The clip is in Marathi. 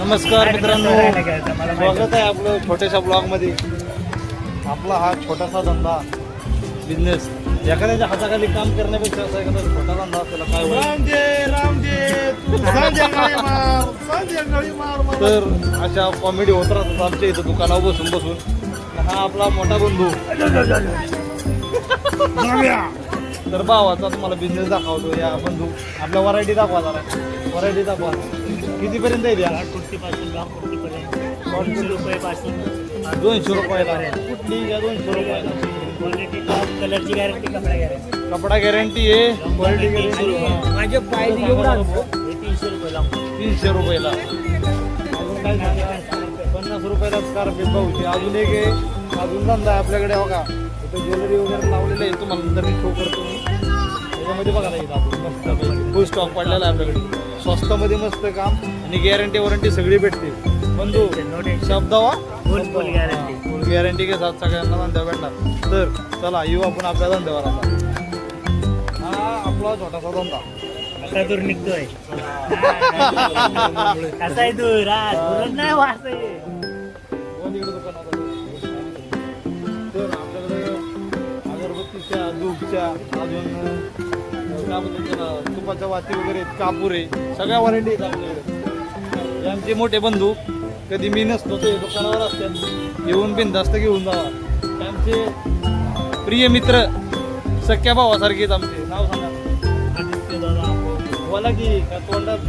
नमस्कार मित्रांनो, स्वागत आहे आपलं छोट्याशा ब्लॉगमध्ये. आपला हा छोटासा धंदा बिझनेस एखाद्याच्या हाताखाली काम करण्यापेक्षा असा एखादा छोटा धंदा असलेला काय होईल. तर अशा कॉमेडी होत राहतात आमच्या इथं दुकानावर बसून बसून. हा आपला मोठा बंधू तर भावाचा तुम्हाला बिझनेस दाखवतो. या बंधू आपल्या व्हरायटी दाखवा, जरा व्हरायटी दाखवा. कितीपर्यंत आहे द्या? 200 रुपयाला कुठली घ्या? 200 रुपयाला. कलरची गॅरंटी, कपडा गॅरंटी आहे, क्वालिटी गॅरंटी. माझे पाय घेऊन आणतो 300 रुपयाला. 300 रुपयाला. अजून काय सांगा? 50 रुपयाला स्कार्फ भाऊची. अजून एक आहे, अजून धंदा आहे आपल्याकडे बघा. इथं ज्वेलरी वगैरे लावलेलं आहे, तुम्हाला नंतर मी शो करतो. त्याच्यामध्ये बघा नाही आपण फुल स्टॉक पडलेला आहे आपल्याकडे. स्वस्तामध्ये मस्त काम आणि गॅरंटी वॉरंटी सगळी भेटते. बंधू शब्द वा फुल गॅरंटी. फुल गॅरंटी घेतात, सगळ्यांना धंदा भेटणार. तर चला येऊ आपण आपल्या धंद्यावर आता. हा आपला छोटासा धंदा आता दूर निघतोय. कसा आहे दूर? नाही वाच तर आपल्याकडे अगरबत्तीच्या, धूपच्या, अजून काय म्हणतात त्याला, तुपाच्या वाती वगैरे, कापूर आहे, सगळ्या व्हरायटी आहेत आपल्याकडे. हे आमचे मोठे बंधू, कधी मी नसतो ते दुकानावर असतात, येऊन बिनधास्त घेऊन जावा. हे आमचे प्रिय मित्र, सख्या भावासारखे आहेत आमचे. नाव सांगा. आदित्य दादा बोला की का तोंडात